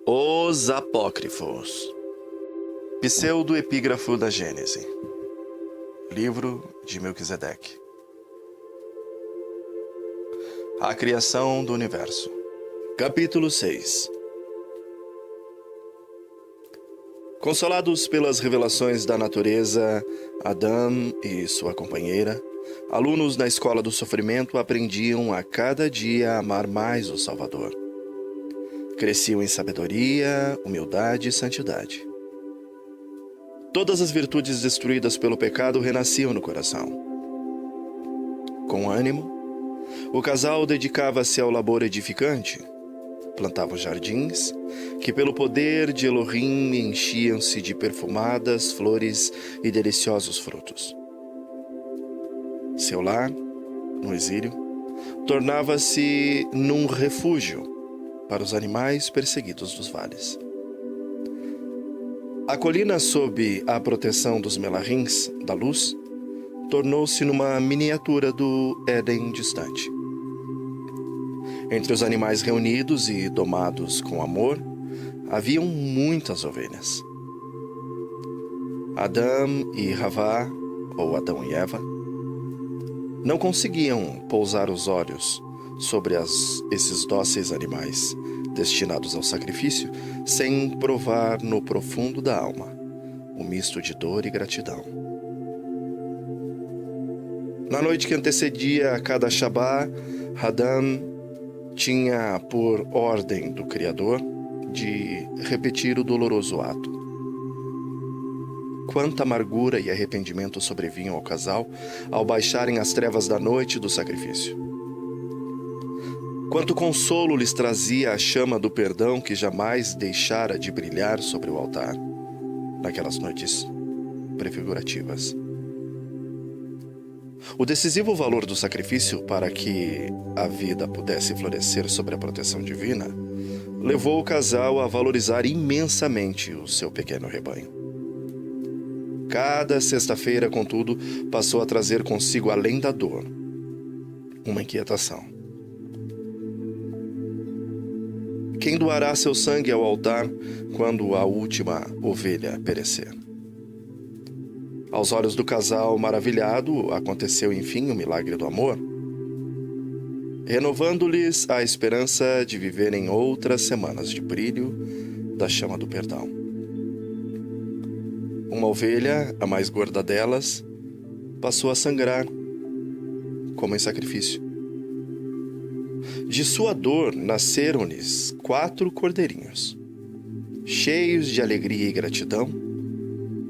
Os Apócrifos. Pseudo-epígrafo da Gênese. Livro de Melquisedeque. A criação do universo. Capítulo 6. Consolados pelas revelações da natureza, Adão e sua companheira, alunos na escola do sofrimento, aprendiam a cada dia a amar mais o Salvador. Cresciam em sabedoria, humildade e santidade. Todas as virtudes destruídas pelo pecado renasciam no coração. Com ânimo, o casal dedicava-se ao labor edificante. Plantavam jardins que, pelo poder de Elohim, enchiam-se de perfumadas flores e deliciosos frutos. Seu lar, no exílio, tornava-se num refúgio para os animais perseguidos dos vales. A colina, sob a proteção dos melarrins da luz, tornou-se numa miniatura do Éden distante. Entre os animais reunidos e domados com amor, haviam muitas ovelhas. Adão e Havá, ou Adão e Eva, não conseguiam pousar os olhos sobre esses dóceis animais destinados ao sacrifício, sem provar no profundo da alma o misto de dor e gratidão. Na noite que antecedia a cada Shabá, Adão tinha por ordem do Criador de repetir o doloroso ato. Quanta amargura e arrependimento sobrevinham ao casal ao baixarem as trevas da noite do sacrifício. Quanto consolo lhes trazia a chama do perdão que jamais deixara de brilhar sobre o altar, naquelas noites prefigurativas. O decisivo valor do sacrifício para que a vida pudesse florescer sob a proteção divina levou o casal a valorizar imensamente o seu pequeno rebanho. Cada sexta-feira, contudo, passou a trazer consigo, além da dor, uma inquietação. Quem doará seu sangue ao altar quando a última ovelha perecer? Aos olhos do casal maravilhado, aconteceu enfim o milagre do amor, renovando-lhes a esperança de viverem outras semanas de brilho da chama do perdão. Uma ovelha, a mais gorda delas, passou a sangrar, como em sacrifício. De sua dor nasceram-lhes 4 cordeirinhos. Cheios de alegria e gratidão,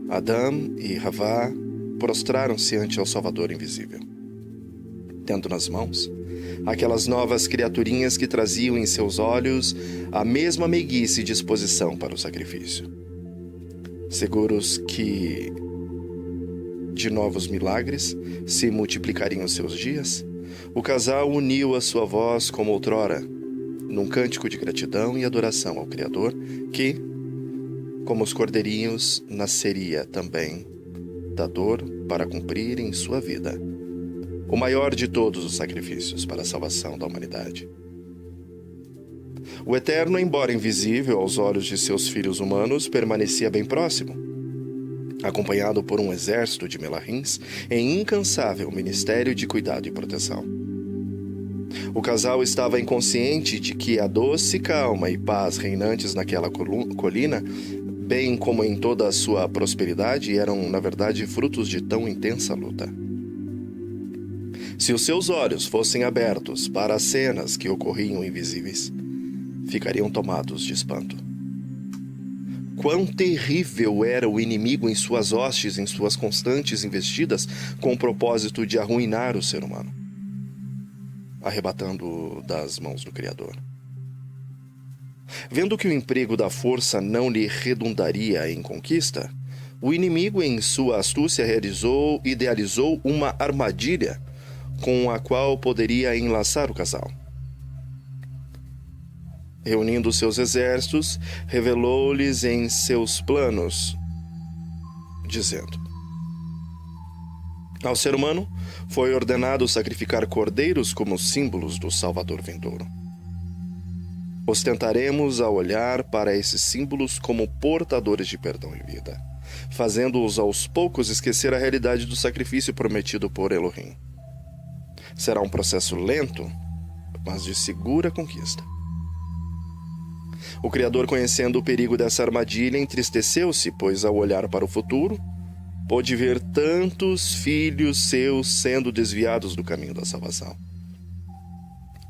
Adão e Havá prostraram-se ante o Salvador invisível, tendo nas mãos aquelas novas criaturinhas que traziam em seus olhos a mesma meiguice e disposição para o sacrifício. Seguros que de novos milagres se multiplicariam seus dias, o casal uniu a sua voz como outrora, num cântico de gratidão e adoração ao Criador, que, como os cordeirinhos, nasceria também da dor para cumprir em sua vida o maior de todos os sacrifícios para a salvação da humanidade. O Eterno, embora invisível aos olhos de seus filhos humanos, permanecia bem próximo, acompanhado por um exército de melarrins em incansável ministério de cuidado e proteção. O casal estava inconsciente de que a doce calma e paz reinantes naquela colina, bem como em toda a sua prosperidade, eram, na verdade, frutos de tão intensa luta. Se os seus olhos fossem abertos para as cenas que ocorriam invisíveis, ficariam tomados de espanto. Quão terrível era o inimigo em suas hostes, em suas constantes investidas, com o propósito de arruinar o ser humano, arrebatando-o das mãos do Criador. Vendo que o emprego da força não lhe redundaria em conquista, o inimigo, em sua astúcia, idealizou uma armadilha com a qual poderia enlaçar o casal. Reunindo seus exércitos, revelou-lhes em seus planos, dizendo: ao ser humano foi ordenado sacrificar cordeiros como símbolos do Salvador vindouro. Ostentaremos a olhar para esses símbolos como portadores de perdão e vida, fazendo-os aos poucos esquecer a realidade do sacrifício prometido por Elohim. Será um processo lento, mas de segura conquista. O Criador, conhecendo o perigo dessa armadilha, entristeceu-se, pois ao olhar para o futuro, pôde ver tantos filhos seus sendo desviados do caminho da salvação.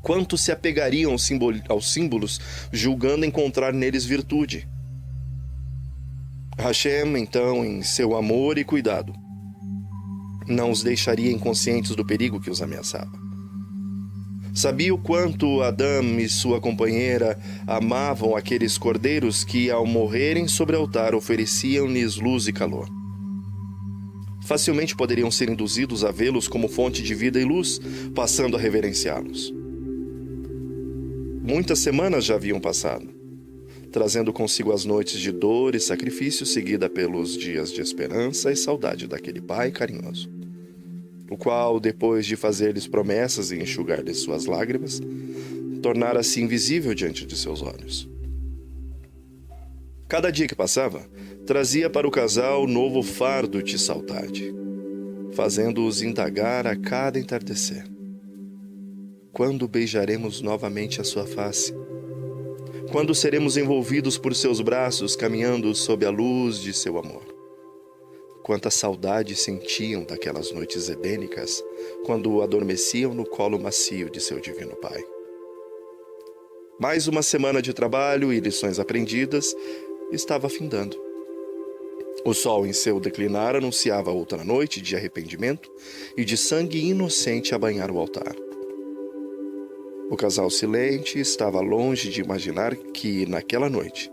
Quantos se apegariam aos símbolos, julgando encontrar neles virtude? Hashem, então, em seu amor e cuidado, não os deixaria inconscientes do perigo que os ameaçava. Sabia o quanto Adão e sua companheira amavam aqueles cordeiros que, ao morrerem sobre o altar, ofereciam-lhes luz e calor. Facilmente poderiam ser induzidos a vê-los como fonte de vida e luz, passando a reverenciá-los. Muitas semanas já haviam passado, trazendo consigo as noites de dor e sacrifício, seguida pelos dias de esperança e saudade daquele pai carinhoso, o qual, depois de fazer-lhes promessas e enxugar-lhes suas lágrimas, tornara-se invisível diante de seus olhos. Cada dia que passava, trazia para o casal novo fardo de saudade, fazendo-os indagar a cada entardecer. Quando beijaremos novamente a sua face? Quando seremos envolvidos por seus braços, caminhando sob a luz de seu amor? Quanta saudade sentiam daquelas noites edênicas, quando adormeciam no colo macio de seu divino Pai. Mais uma semana de trabalho e lições aprendidas estava findando. O sol em seu declinar anunciava outra noite de arrependimento e de sangue inocente a banhar o altar. O casal silente estava longe de imaginar que, naquela noite,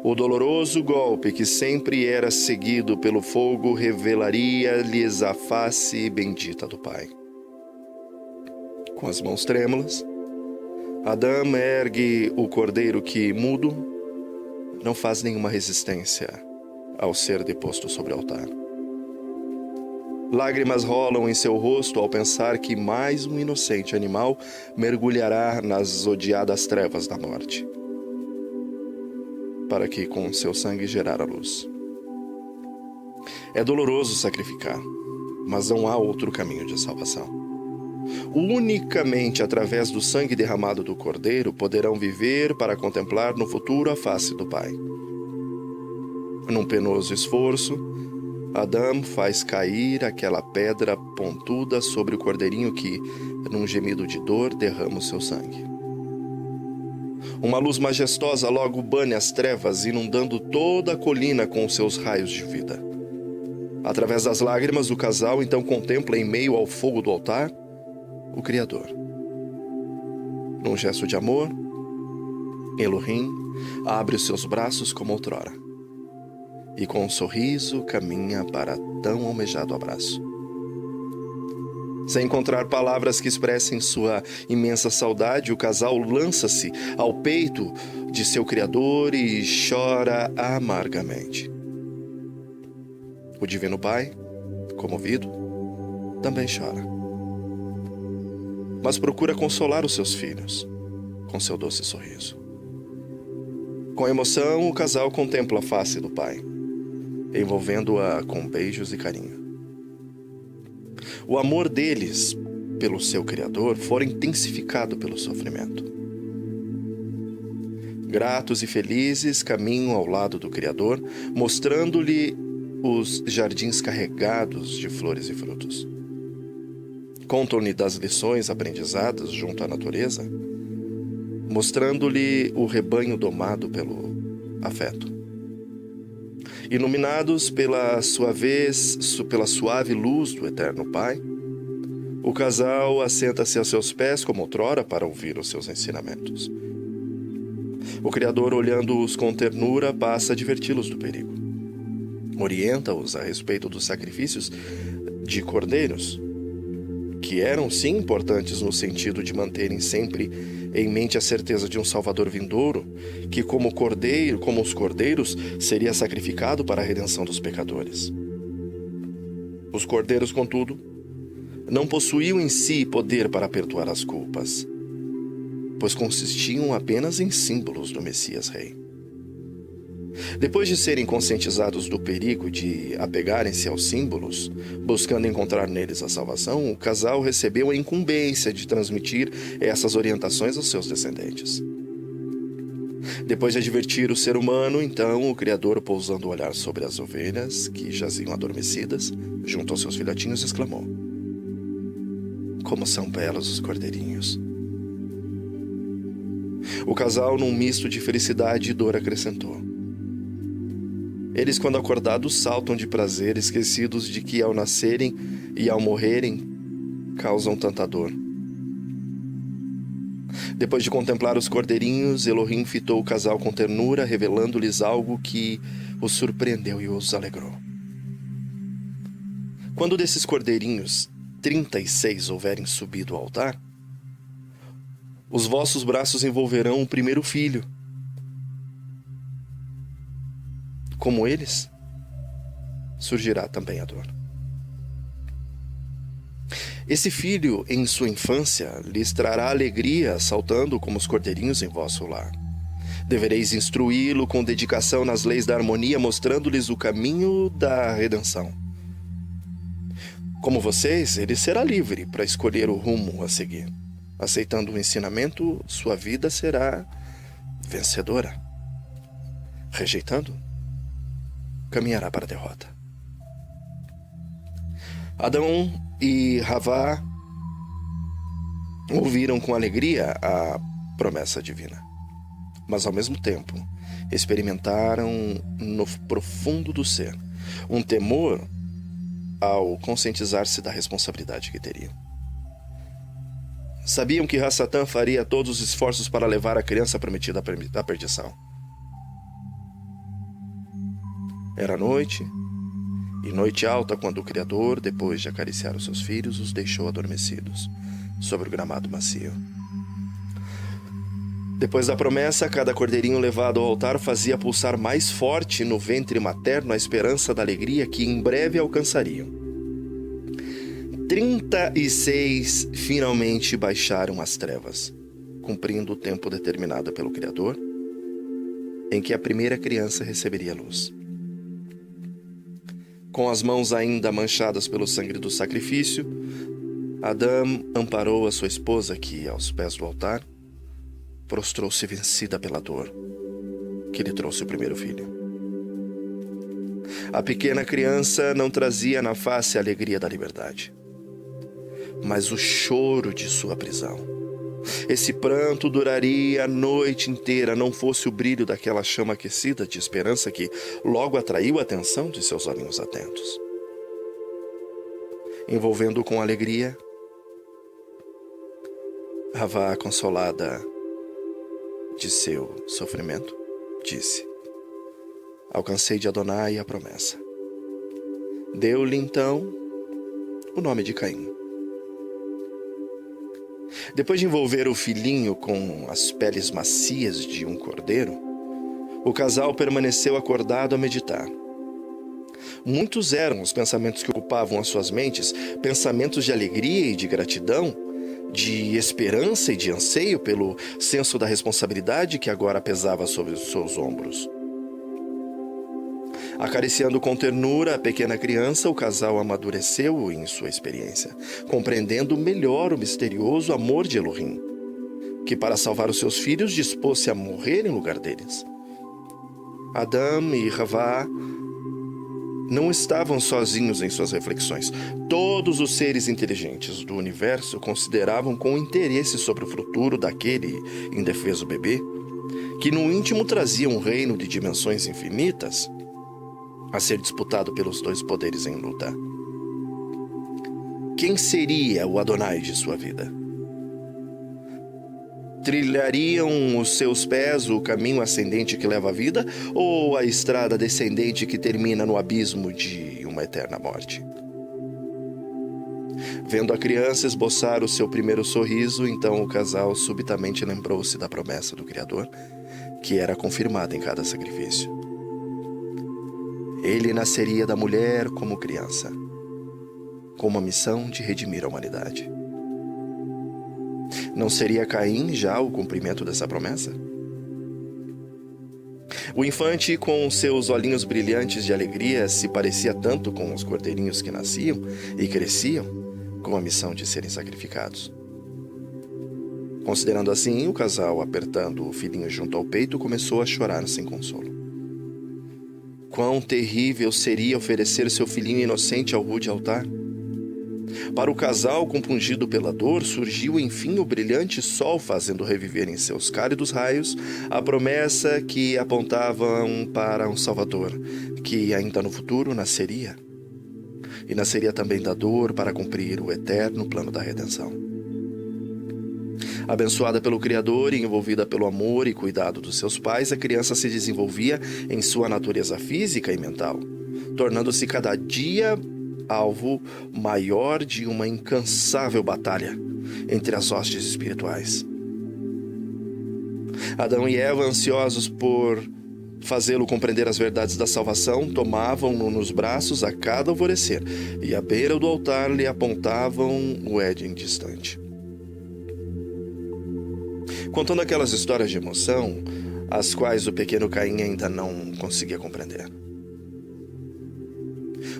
o doloroso golpe que sempre era seguido pelo fogo revelaria-lhes a face bendita do Pai. Com as mãos trêmulas, Adão ergue o cordeiro que, mudo, não faz nenhuma resistência ao ser deposto sobre o altar. Lágrimas rolam em seu rosto ao pensar que mais um inocente animal mergulhará nas odiadas trevas da morte, para que com seu sangue gerar a luz. É doloroso sacrificar, mas não há outro caminho de salvação. Unicamente através do sangue derramado do Cordeiro poderão viver para contemplar no futuro a face do Pai. Num penoso esforço, Adão faz cair aquela pedra pontuda sobre o cordeirinho que, num gemido de dor, derrama o seu sangue. Uma luz majestosa logo bane as trevas, inundando toda a colina com seus raios de vida. Através das lágrimas, o casal então contempla em meio ao fogo do altar o Criador. Num gesto de amor, Elohim abre os seus braços como outrora e com um sorriso caminha para tão almejado abraço. Sem encontrar palavras que expressem sua imensa saudade, o casal lança-se ao peito de seu Criador e chora amargamente. O Divino Pai, comovido, também chora, mas procura consolar os seus filhos com seu doce sorriso. Com emoção, o casal contempla a face do Pai, envolvendo-a com beijos e carinho. O amor deles pelo seu Criador fora intensificado pelo sofrimento. Gratos e felizes, caminham ao lado do Criador, mostrando-lhe os jardins carregados de flores e frutos. Contam-lhe das lições aprendizadas junto à natureza, mostrando-lhe o rebanho domado pelo afeto. Iluminados pela suave luz do Eterno Pai, o casal assenta-se a seus pés como outrora para ouvir os seus ensinamentos. O Criador, olhando-os com ternura, passa a adverti-los do perigo. Orienta-os a respeito dos sacrifícios de cordeiros, que eram sim importantes no sentido de manterem sempre em mente a certeza de um Salvador vindouro, que como os cordeiros, seria sacrificado para a redenção dos pecadores. Os cordeiros, contudo, não possuíam em si poder para perdoar as culpas. pois consistiam apenas em símbolos do Messias Rei. Depois de serem conscientizados do perigo de apegarem-se aos símbolos, buscando encontrar neles a salvação, o casal recebeu a incumbência de transmitir essas orientações aos seus descendentes. Depois de advertir o ser humano, então, o Criador, pousando o olhar sobre as ovelhas, que jaziam adormecidas, junto aos seus filhotinhos, exclamou: "Como são belos os cordeirinhos!" O casal, num misto de felicidade e dor, acrescentou: "Eles, quando acordados, saltam de prazer, esquecidos de que, ao nascerem e ao morrerem, causam tanta dor." Depois de contemplar os cordeirinhos, Elohim fitou o casal com ternura, revelando-lhes algo que os surpreendeu e os alegrou. "Quando desses cordeirinhos 36 houverem subido ao altar, os vossos braços envolverão o primeiro filho. Como eles, surgirá também a dor. Esse filho, em sua infância, lhes trará alegria, saltando como os cordeirinhos em vosso lar. Devereis instruí-lo com dedicação nas leis da harmonia, mostrando-lhes o caminho da redenção. Como vocês, ele será livre para escolher o rumo a seguir. Aceitando o ensinamento, sua vida será vencedora. Rejeitando, caminhará para a derrota." Adão e Havá ouviram com alegria a promessa divina, mas ao mesmo tempo experimentaram no profundo do ser um temor ao conscientizar-se da responsabilidade que teriam. Sabiam que Satã faria todos os esforços para levar a criança prometida à perdição. Era noite, e noite alta, quando o Criador, depois de acariciar os seus filhos, os deixou adormecidos sobre o gramado macio. Depois da promessa, cada cordeirinho levado ao altar fazia pulsar mais forte no ventre materno a esperança da alegria que em breve alcançariam. 36 finalmente baixaram as trevas, cumprindo o tempo determinado pelo Criador, em que a primeira criança receberia luz. Com as mãos ainda manchadas pelo sangue do sacrifício, Adão amparou a sua esposa que, aos pés do altar, prostrou-se vencida pela dor que lhe trouxe o primeiro filho. A pequena criança não trazia na face a alegria da liberdade, mas o choro de sua prisão. Esse pranto duraria a noite inteira, não fosse o brilho daquela chama aquecida de esperança que logo atraiu a atenção de seus olhinhos atentos. Envolvendo-o com alegria, Havá, consolada de seu sofrimento, disse: "Alcancei de Adonai a promessa." Deu-lhe então o nome de Caim. Depois de envolver o filhinho com as peles macias de um cordeiro, o casal permaneceu acordado a meditar. Muitos eram os pensamentos que ocupavam as suas mentes, pensamentos de alegria e de gratidão, de esperança e de anseio pelo senso da responsabilidade que agora pesava sobre os seus ombros. Acariciando com ternura a pequena criança, o casal amadureceu em sua experiência, compreendendo melhor o misterioso amor de Elohim, que para salvar os seus filhos dispôs-se a morrer em lugar deles. Adão e Havá não estavam sozinhos em suas reflexões. Todos os seres inteligentes do universo consideravam com interesse sobre o futuro daquele indefeso bebê, que no íntimo trazia um reino de dimensões infinitas, a ser disputado pelos dois poderes em luta. Quem seria o Adonai de sua vida? Trilhariam os seus pés o caminho ascendente que leva à vida, ou a estrada descendente que termina no abismo de uma eterna morte? Vendo a criança esboçar o seu primeiro sorriso, então o casal subitamente lembrou-se da promessa do Criador, que era confirmada em cada sacrifício. Ele nasceria da mulher como criança, com uma missão de redimir a humanidade. Não seria Caim já o cumprimento dessa promessa? O infante, com seus olhinhos brilhantes de alegria, se parecia tanto com os cordeirinhos que nasciam e cresciam, com a missão de serem sacrificados. Considerando assim, o casal, apertando o filhinho junto ao peito, começou a chorar sem consolo. Quão terrível seria oferecer seu filhinho inocente ao rude altar! Para o casal, compungido pela dor, surgiu enfim o brilhante sol, fazendo reviver em seus cálidos raios a promessa que apontavam para um Salvador, que ainda no futuro nasceria. E nasceria também da dor para cumprir o eterno plano da redenção. Abençoada pelo Criador e envolvida pelo amor e cuidado dos seus pais, a criança se desenvolvia em sua natureza física e mental, tornando-se cada dia alvo maior de uma incansável batalha entre as hostes espirituais. Adão e Eva, ansiosos por fazê-lo compreender as verdades da salvação, tomavam-no nos braços a cada alvorecer e à beira do altar lhe apontavam o Éden distante. Contando aquelas histórias de emoção, as quais o pequeno Caim ainda não conseguia compreender.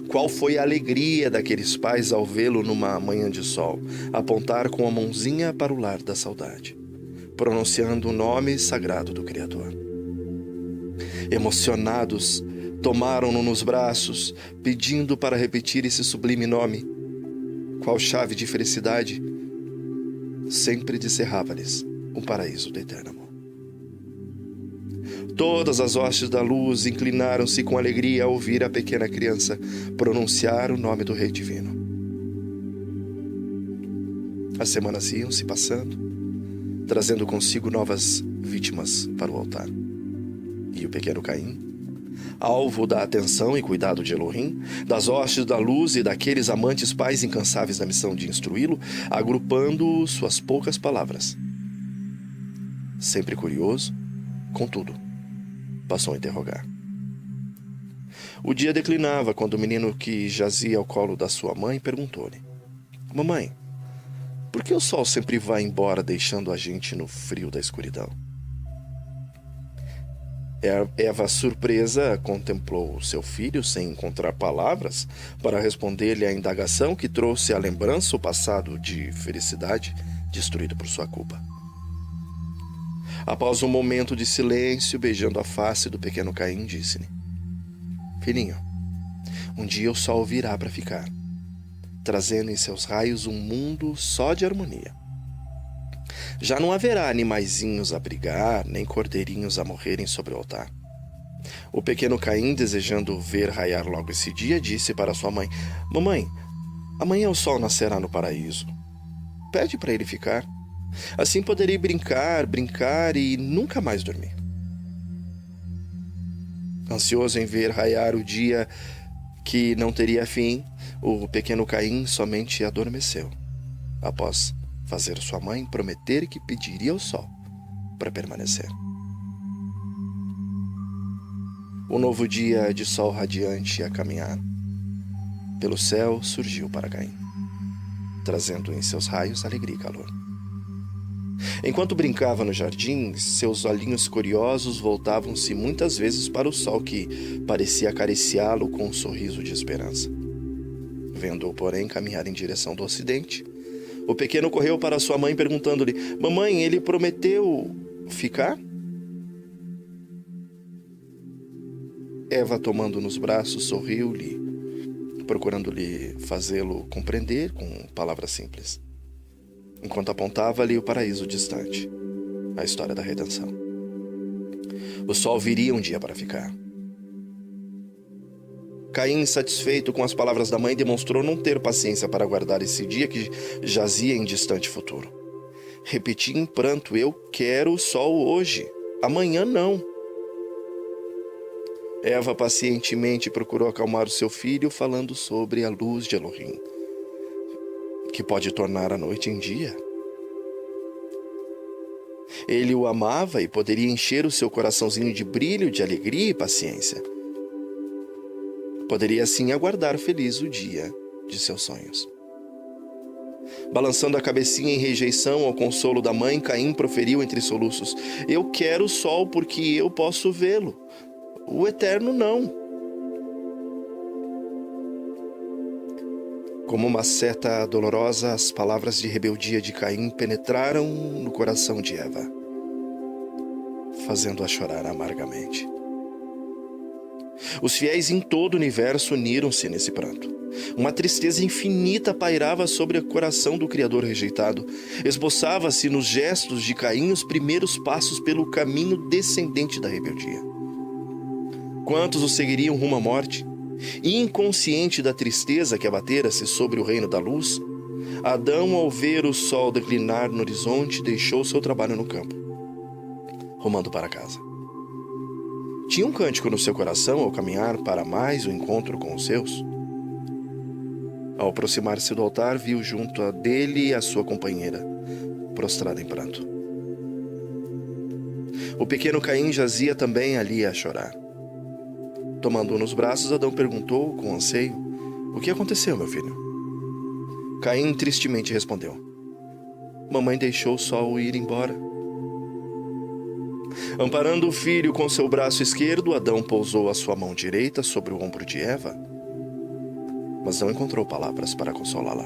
Qual foi a alegria daqueles pais ao vê-lo numa manhã de sol, apontar com a mãozinha para o lar da saudade, pronunciando o nome sagrado do Criador. Emocionados, tomaram-no nos braços, pedindo para repetir esse sublime nome. Qual chave de felicidade sempre descerrava-lhes um paraíso do eterno amor. Todas as hostes da luz inclinaram-se com alegria ao ouvir a pequena criança pronunciar o nome do Rei Divino. As semanas iam se passando, trazendo consigo novas vítimas para o altar. E o pequeno Caim, alvo da atenção e cuidado de Elohim, das hostes da luz e daqueles amantes pais incansáveis da missão de instruí-lo, agrupando suas poucas palavras. Sempre curioso, contudo, passou a interrogar. O dia declinava quando o menino que jazia ao colo da sua mãe perguntou-lhe: Mamãe, por que o sol sempre vai embora deixando a gente no frio da escuridão? Eva, surpresa, contemplou seu filho sem encontrar palavras para responder-lhe à indagação que trouxe à lembrança o passado de felicidade destruído por sua culpa. Após um momento de silêncio, beijando a face do pequeno Caim, disse-lhe: Filhinho, um dia o sol virá para ficar, trazendo em seus raios um mundo só de harmonia. Já não haverá animaizinhos a brigar, nem cordeirinhos a morrerem sobre o altar. O pequeno Caim, desejando ver raiar logo esse dia, disse para sua mãe: Mamãe, amanhã o sol nascerá no paraíso. Pede para ele ficar. Assim poderei brincar e nunca mais dormir. Ansioso em ver raiar o dia que não teria fim, o pequeno Caim somente adormeceu, após fazer sua mãe prometer que pediria ao sol para permanecer. Um novo dia de sol radiante a caminhar pelo céu surgiu para Caim, trazendo em seus raios alegria e calor. Enquanto brincava no jardim, seus olhinhos curiosos voltavam-se muitas vezes para o sol, que parecia acariciá-lo com um sorriso de esperança. Vendo-o, porém, caminhar em direção do ocidente, o pequeno correu para sua mãe perguntando-lhe: Mamãe, ele prometeu ficar? Eva, tomando nos braços, sorriu-lhe, procurando-lhe fazê-lo compreender com palavras simples, enquanto apontava-lhe o paraíso distante, a história da redenção. O sol viria um dia para ficar. Caim, insatisfeito com as palavras da mãe, demonstrou não ter paciência para aguardar esse dia que jazia em distante futuro. Repetia em pranto: Eu quero o sol hoje, amanhã não. Eva pacientemente procurou acalmar o seu filho, falando sobre a luz de Elohim, que pode tornar a noite em dia. Ele o amava e poderia encher o seu coraçãozinho de brilho, de alegria e paciência. Poderia assim aguardar feliz o dia de seus sonhos. Balançando a cabecinha em rejeição ao consolo da mãe, Caim proferiu entre soluços: Eu quero o sol porque eu posso vê-lo. O Eterno não. Como uma seta dolorosa, as palavras de rebeldia de Caim penetraram no coração de Eva, fazendo-a chorar amargamente. Os fiéis em todo o universo uniram-se nesse pranto. Uma tristeza infinita pairava sobre o coração do Criador rejeitado. Esboçava-se nos gestos de Caim os primeiros passos pelo caminho descendente da rebeldia. Quantos o seguiriam rumo à morte? Inconsciente da tristeza que abatera-se sobre o reino da luz, Adão, ao ver o sol declinar no horizonte, deixou seu trabalho no campo, rumando para casa. Tinha um cântico no seu coração ao caminhar para mais o encontro com os seus. Ao aproximar-se do altar, viu junto a dele a sua companheira, prostrada em pranto. O pequeno Caim jazia também ali a chorar. Tomando-o nos braços, Adão perguntou com anseio: O que aconteceu, meu filho? Caim tristemente respondeu: Mamãe deixou o sol ir embora. Amparando o filho com seu braço esquerdo, Adão pousou a sua mão direita sobre o ombro de Eva, mas não encontrou palavras para consolá-la.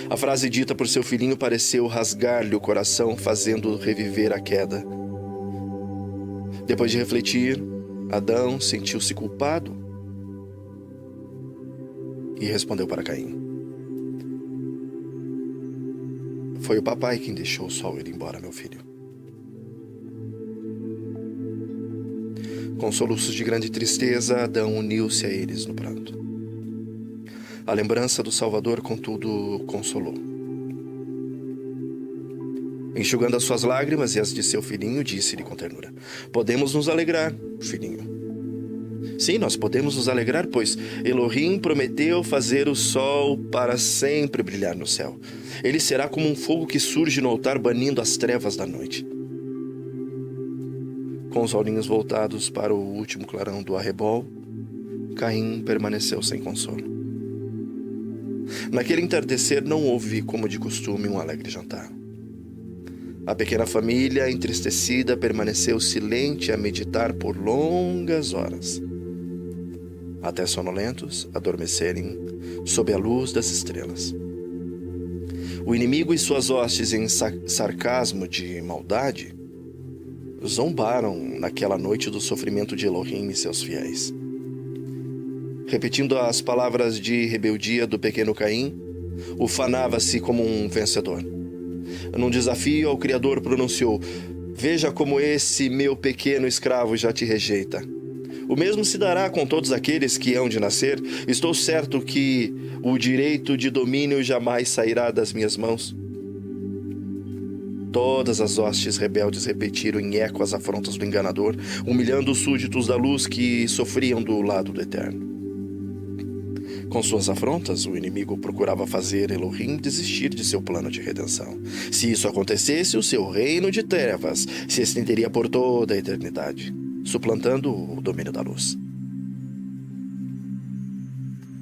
A frase dita por seu filhinho pareceu rasgar-lhe o coração, fazendo reviver a queda. Depois de refletir, Adão sentiu-se culpado e respondeu para Caim: Foi o papai quem deixou o sol ir embora, meu filho. Com soluços de grande tristeza, Adão uniu-se a eles no pranto. A lembrança do Salvador, contudo, o consolou. Enxugando as suas lágrimas e as de seu filhinho, disse-lhe com ternura: Podemos nos alegrar, filhinho. Sim, nós podemos nos alegrar, pois Elohim prometeu fazer o sol para sempre brilhar no céu. Ele será como um fogo que surge no altar, banindo as trevas da noite. Com os olhinhos voltados para o último clarão do arrebol, Caim permaneceu sem consolo. Naquele entardecer não houve, como de costume, um alegre jantar. A pequena família, entristecida, permaneceu silente a meditar por longas horas, até sonolentos adormecerem sob a luz das estrelas. O inimigo e suas hostes, em sarcasmo de maldade, zombaram naquela noite do sofrimento de Elohim e seus fiéis. Repetindo as palavras de rebeldia do pequeno Caim, ufanava-se como um vencedor. Num desafio ao Criador pronunciou: Veja como esse meu pequeno escravo já te rejeita. O mesmo se dará com todos aqueles que hão de nascer. Estou certo que o direito de domínio jamais sairá das minhas mãos. Todas as hostes rebeldes repetiram em eco as afrontas do enganador, humilhando os súditos da luz que sofriam do lado do Eterno. Com suas afrontas, o inimigo procurava fazer Elohim desistir de seu plano de redenção. Se isso acontecesse, o seu reino de trevas se estenderia por toda a eternidade, suplantando o domínio da luz.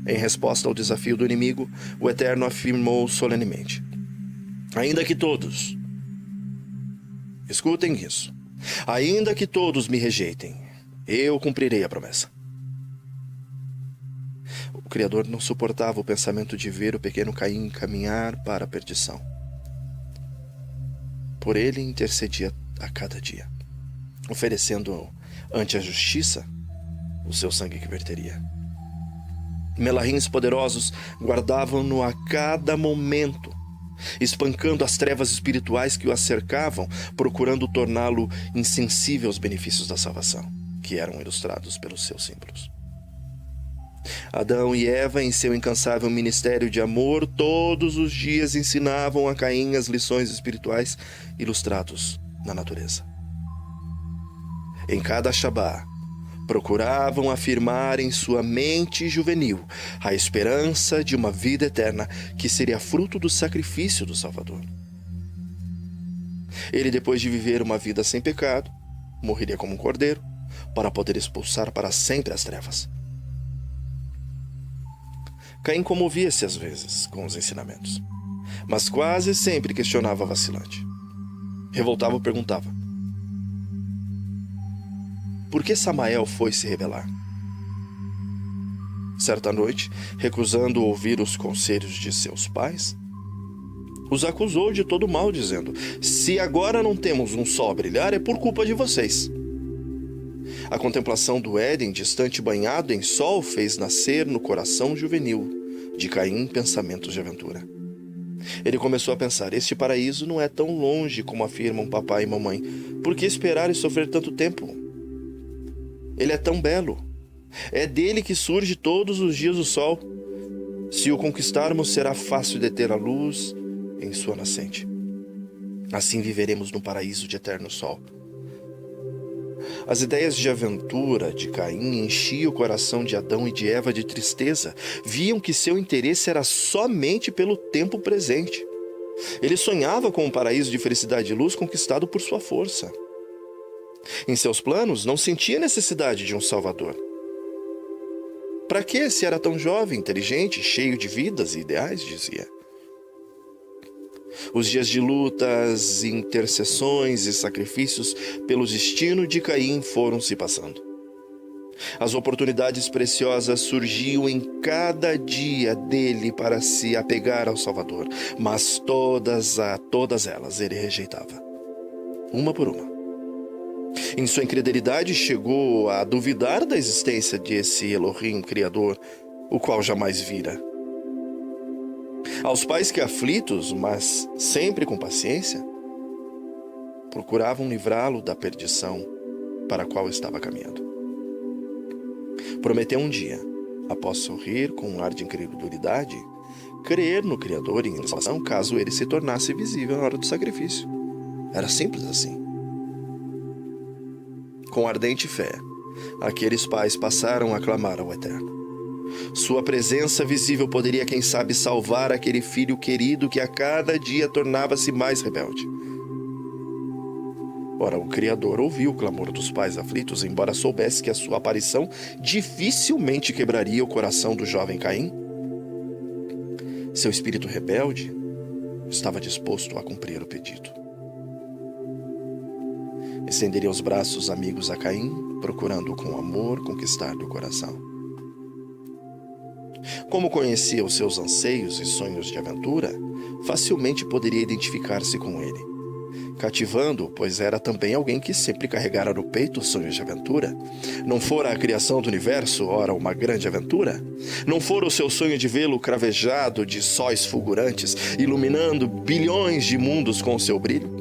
Em resposta ao desafio do inimigo, o Eterno afirmou solenemente: Ainda que todos... Escutem isso. Ainda que todos me rejeitem, eu cumprirei a promessa. O Criador não suportava o pensamento de ver o pequeno Caim caminhar para a perdição. Por ele intercedia a cada dia, oferecendo ante a justiça o seu sangue que verteria. Melahins poderosos guardavam-no a cada momento, espancando as trevas espirituais que o cercavam, procurando torná-lo insensível aos benefícios da salvação, que eram ilustrados pelos seus símbolos. Adão e Eva, em seu incansável ministério de amor, todos os dias ensinavam a Caim as lições espirituais ilustrados na natureza. Em cada Shabá, procuravam afirmar em sua mente juvenil a esperança de uma vida eterna que seria fruto do sacrifício do Salvador. Ele, depois de viver uma vida sem pecado, morreria como um cordeiro para poder expulsar para sempre as trevas. Caim comovia-se às vezes com os ensinamentos, mas quase sempre questionava vacilante. Revoltado perguntava: por que Samael foi se rebelar? Certa noite, recusando ouvir os conselhos de seus pais, os acusou de todo mal, dizendo: se agora não temos um sol a brilhar, é por culpa de vocês. A contemplação do Éden distante banhado em sol fez nascer no coração juvenil de Caim pensamentos de aventura. Ele começou a pensar: este paraíso não é tão longe como afirmam papai e mamãe. Por que esperar e sofrer tanto tempo? Ele é tão belo. É dele que surge todos os dias o sol. Se o conquistarmos, será fácil deter a luz em sua nascente. Assim viveremos no paraíso de eterno sol. As ideias de aventura de Caim enchiam o coração de Adão e de Eva de tristeza. Viam que seu interesse era somente pelo tempo presente. Ele sonhava com um paraíso de felicidade e luz conquistado por sua força. Em seus planos, não sentia necessidade de um salvador. Para que, se era tão jovem, inteligente, cheio de vidas e ideais, dizia. Os dias de lutas, intercessões e sacrifícios pelo destino de Caim foram se passando. As oportunidades preciosas surgiam em cada dia dele para se apegar ao Salvador, mas todas elas ele rejeitava, uma por uma. Em sua incredulidade, chegou a duvidar da existência desse Elohim Criador, o qual jamais vira. Aos pais que, aflitos, mas sempre com paciência, procuravam livrá-lo da perdição para a qual estava caminhando. Prometeu um dia, após sorrir com um ar de incredulidade, crer no Criador em salvação caso ele se tornasse visível na hora do sacrifício. Era simples assim. Com ardente fé, aqueles pais passaram a clamar ao Eterno. Sua presença visível poderia, quem sabe, salvar aquele filho querido que a cada dia tornava-se mais rebelde. Ora, o Criador ouviu o clamor dos pais aflitos, embora soubesse que a sua aparição dificilmente quebraria o coração do jovem Caim. Seu espírito rebelde estava disposto a cumprir o pedido. Estenderia os braços amigos a Caim, procurando com amor conquistar-lhe o coração. Como conhecia os seus anseios e sonhos de aventura, facilmente poderia identificar-se com ele, cativando-o, pois era também alguém que sempre carregara no peito os sonhos de aventura. Não fora a criação do universo, ora, uma grande aventura? Não fora o seu sonho de vê-lo cravejado de sóis fulgurantes, iluminando bilhões de mundos com o seu brilho?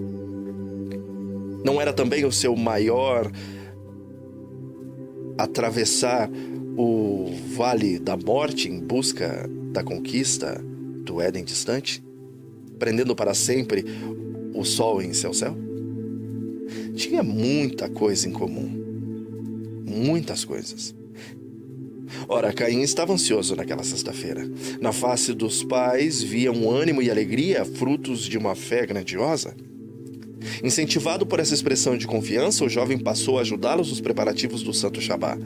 Não era também o seu maior atravessar o vale da morte em busca da conquista do Éden distante, prendendo para sempre o sol em seu céu? Tinha muita coisa em comum. Muitas coisas. Ora, Caim estava ansioso naquela sexta-feira. Na face dos pais via um ânimo e alegria, frutos de uma fé grandiosa. Incentivado por essa expressão de confiança, o jovem passou a ajudá-los nos preparativos do Santo Shabá.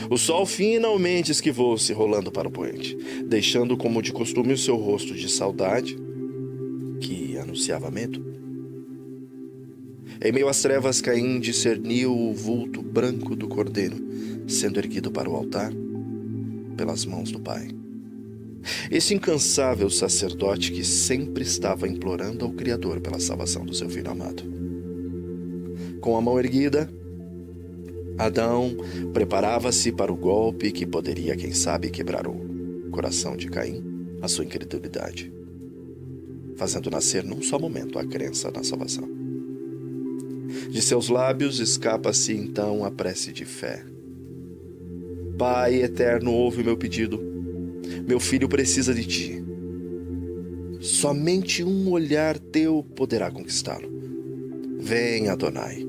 O sol finalmente esquivou-se, rolando para o poente, deixando como de costume o seu rosto de saudade, que anunciava medo. Em meio às trevas, Caim discerniu o vulto branco do cordeiro, sendo erguido para o altar pelas mãos do pai. Esse incansável sacerdote que sempre estava implorando ao Criador pela salvação do seu filho amado. Com a mão erguida, Adão preparava-se para o golpe que poderia, quem sabe, quebrar o coração de Caim, a sua incredulidade, fazendo nascer num só momento a crença na salvação. De seus lábios escapa-se então a prece de fé. Pai eterno, ouve o meu pedido. Meu filho precisa de ti. Somente um olhar teu poderá conquistá-lo. Vem, Adonai.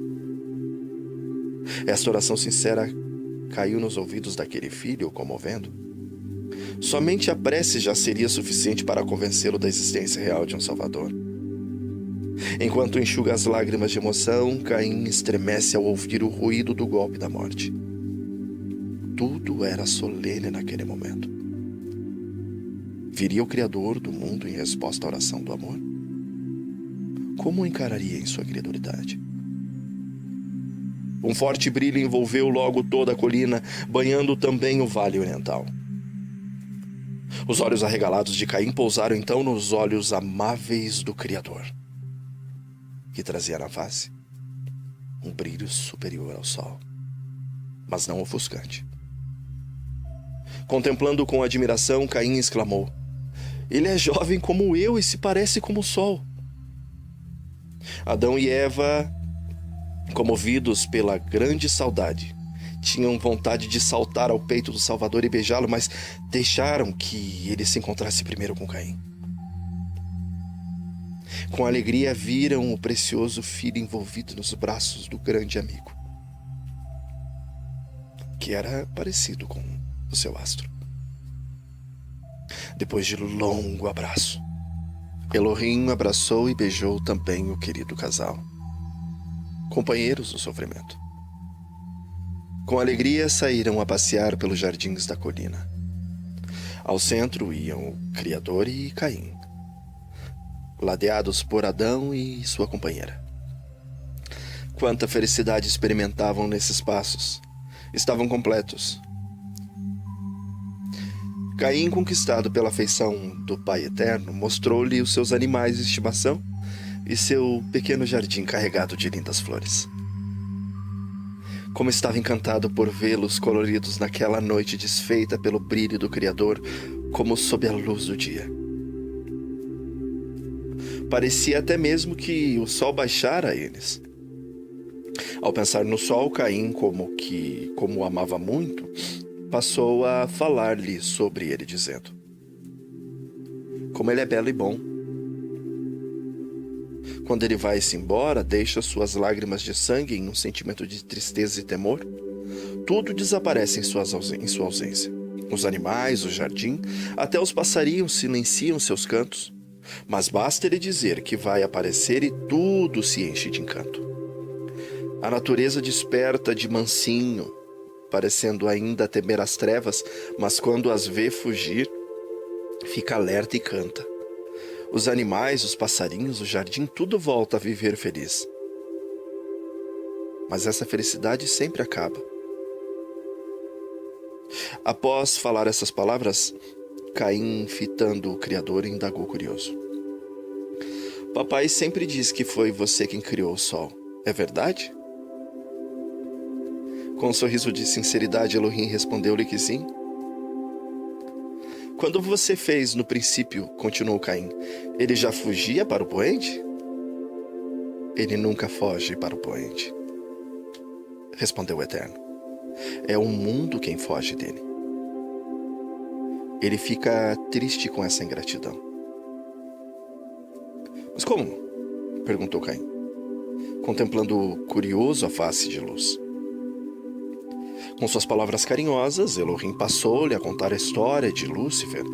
Esta oração sincera caiu nos ouvidos daquele filho, comovendo. Somente a prece já seria suficiente para convencê-lo da existência real de um Salvador. Enquanto enxuga as lágrimas de emoção, Caim estremece ao ouvir o ruído do golpe da morte. Tudo era solene naquele momento. Viria o Criador do mundo em resposta à oração do amor? Como o encararia em sua incredulidade? Um forte brilho envolveu logo toda a colina, banhando também o vale oriental. Os olhos arregalados de Caim pousaram então nos olhos amáveis do Criador, que trazia na face um brilho superior ao sol, mas não ofuscante. Contemplando com admiração, Caim exclamou: "Ele é jovem como eu e se parece como o sol." Adão e Eva, comovidos pela grande saudade, tinham vontade de saltar ao peito do Salvador e beijá-lo, mas deixaram que ele se encontrasse primeiro com Caim. Com alegria viram o precioso filho envolvido nos braços do grande amigo, que era parecido com o seu astro. Depois de longo abraço, Elohim abraçou e beijou também o querido casal, companheiros no sofrimento. Com alegria saíram a passear pelos jardins da colina. Ao centro iam o Criador e Caim, ladeados por Adão e sua companheira. Quanta felicidade experimentavam nesses passos! Estavam completos. Caim, conquistado pela afeição do Pai Eterno, mostrou-lhe os seus animais de estimação e seu pequeno jardim carregado de lindas flores. Como estava encantado por vê-los coloridos naquela noite desfeita pelo brilho do Criador, como sob a luz do dia. Parecia até mesmo que o sol baixara a eles. Ao pensar no sol, Caim, como o amava muito, passou a falar-lhe sobre ele, dizendo: "Como ele é belo e bom. Quando ele vai-se embora, deixa suas lágrimas de sangue em um sentimento de tristeza e temor. Tudo desaparece em sua ausência. Os animais, o jardim, até os passarinhos silenciam seus cantos. Mas basta ele dizer que vai aparecer e tudo se enche de encanto. A natureza desperta de mansinho, parecendo ainda temer as trevas, mas quando as vê fugir, fica alerta e canta. Os animais, os passarinhos, o jardim, tudo volta a viver feliz. Mas essa felicidade sempre acaba." Após falar essas palavras, Caim, fitando o Criador, indagou curioso: "Papai sempre diz que foi você quem criou o sol. É verdade?" Com um sorriso de sinceridade, Elohim respondeu-lhe que sim. "Quando você fez no princípio," continuou Caim, "ele já fugia para o poente?" "Ele nunca foge para o poente," respondeu o Eterno. "É o mundo quem foge dele. Ele fica triste com essa ingratidão." "Mas como?" perguntou Caim, contemplando curioso a face de luz. Com suas palavras carinhosas, Elohim passou-lhe a contar a história de Lúcifer,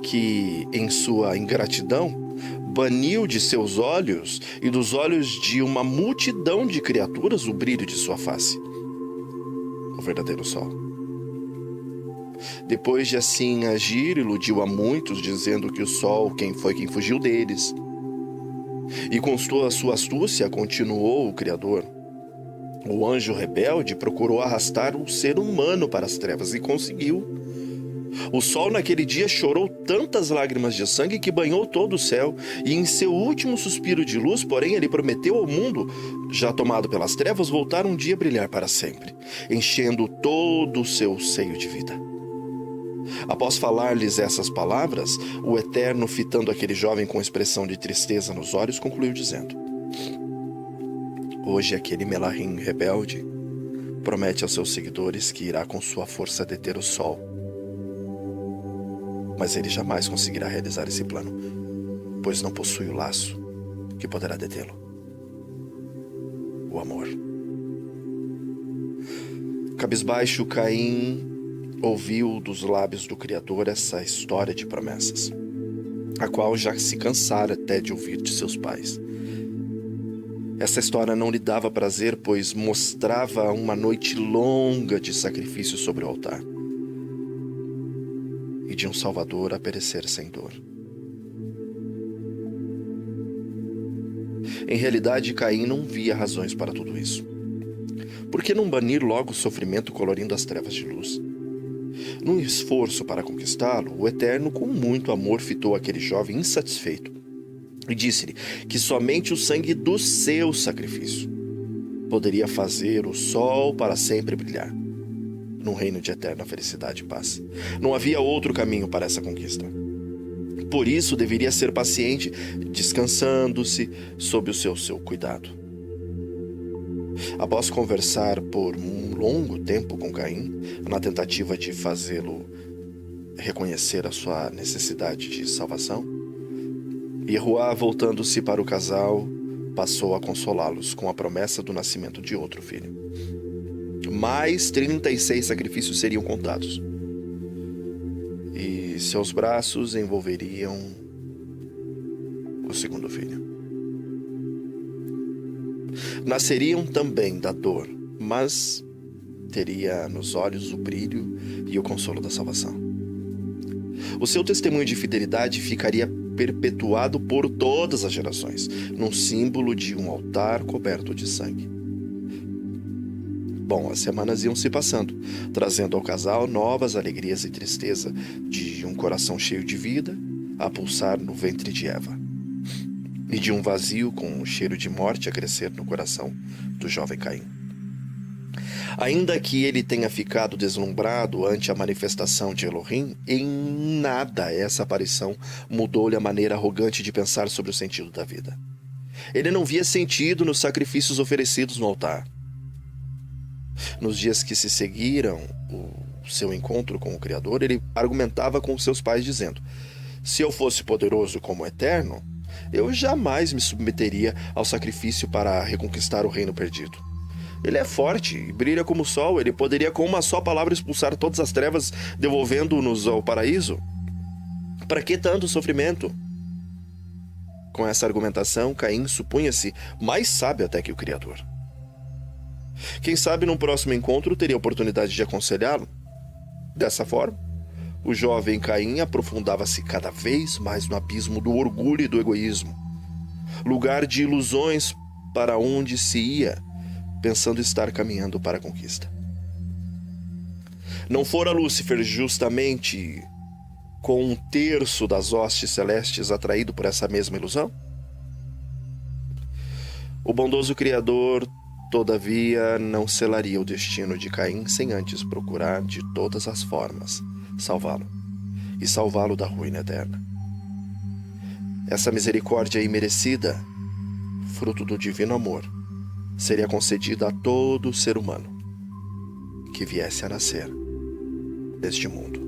que, em sua ingratidão, baniu de seus olhos e dos olhos de uma multidão de criaturas o brilho de sua face, o verdadeiro sol. Depois de assim agir, iludiu a muitos, dizendo que o sol quem fugiu deles. E com toda a sua astúcia, continuou o Criador: "O anjo rebelde procurou arrastar o ser humano para as trevas e conseguiu. O sol naquele dia chorou tantas lágrimas de sangue que banhou todo o céu, e em seu último suspiro de luz, porém, ele prometeu ao mundo, já tomado pelas trevas, voltar um dia a brilhar para sempre, enchendo todo o seu seio de vida." Após falar-lhes essas palavras, o Eterno, fitando aquele jovem com expressão de tristeza nos olhos, concluiu dizendo: "Hoje aquele Melahim rebelde promete aos seus seguidores que irá com sua força deter o sol. Mas ele jamais conseguirá realizar esse plano, pois não possui o laço que poderá detê-lo: o amor." Cabisbaixo, Caim ouviu dos lábios do Criador essa história de promessas, a qual já se cansara até de ouvir de seus pais. Essa história não lhe dava prazer, pois mostrava uma noite longa de sacrifício sobre o altar. E de um Salvador a perecer sem dor. Em realidade, Caim não via razões para tudo isso. Por que não banir logo o sofrimento colorindo as trevas de luz? Num esforço para conquistá-lo, o Eterno com muito amor fitou aquele jovem insatisfeito e disse-lhe que somente o sangue do seu sacrifício poderia fazer o sol para sempre brilhar, num reino de eterna felicidade e paz. Não havia outro caminho para essa conquista. Por isso, deveria ser paciente, descansando-se sob o seu cuidado. Após conversar por um longo tempo com Caim, na tentativa de fazê-lo reconhecer a sua necessidade de salvação, Yahuwá, voltando-se para o casal, passou a consolá-los com a promessa do nascimento de outro filho. Mais 36 sacrifícios seriam contados, e seus braços envolveriam o segundo filho. Nasceriam também da dor, mas teria nos olhos o brilho e o consolo da salvação. O seu testemunho de fidelidade ficaria perpetuado por todas as gerações, num símbolo de um altar coberto de sangue. Bom, as semanas iam se passando, trazendo ao casal novas alegrias e tristeza, de um coração cheio de vida a pulsar no ventre de Eva, e de um vazio com um cheiro de morte a crescer no coração do jovem Caim. Ainda que ele tenha ficado deslumbrado ante a manifestação de Elohim, em nada essa aparição mudou-lhe a maneira arrogante de pensar sobre o sentido da vida. Ele não via sentido nos sacrifícios oferecidos no altar. Nos dias que se seguiram o seu encontro com o Criador, ele argumentava com seus pais dizendo: se eu fosse poderoso como o Eterno, eu jamais me submeteria ao sacrifício para reconquistar o reino perdido. Ele é forte e brilha como o sol. Ele poderia com uma só palavra expulsar todas as trevas, devolvendo-nos ao paraíso. Para que tanto sofrimento? Com essa argumentação, Caim supunha-se mais sábio até que o Criador. Quem sabe num próximo encontro teria a oportunidade de aconselhá-lo? Dessa forma, o jovem Caim aprofundava-se cada vez mais no abismo do orgulho e do egoísmo, lugar de ilusões para onde se ia, pensando estar caminhando para a conquista. Não fora Lúcifer justamente com 1/3 das hostes celestes atraído por essa mesma ilusão? O bondoso Criador, todavia, não selaria o destino de Caim sem antes procurar de todas as formas salvá-lo, e salvá-lo da ruína eterna. Essa misericórdia imerecida, fruto do divino amor, seria concedida a todo ser humano que viesse a nascer deste mundo.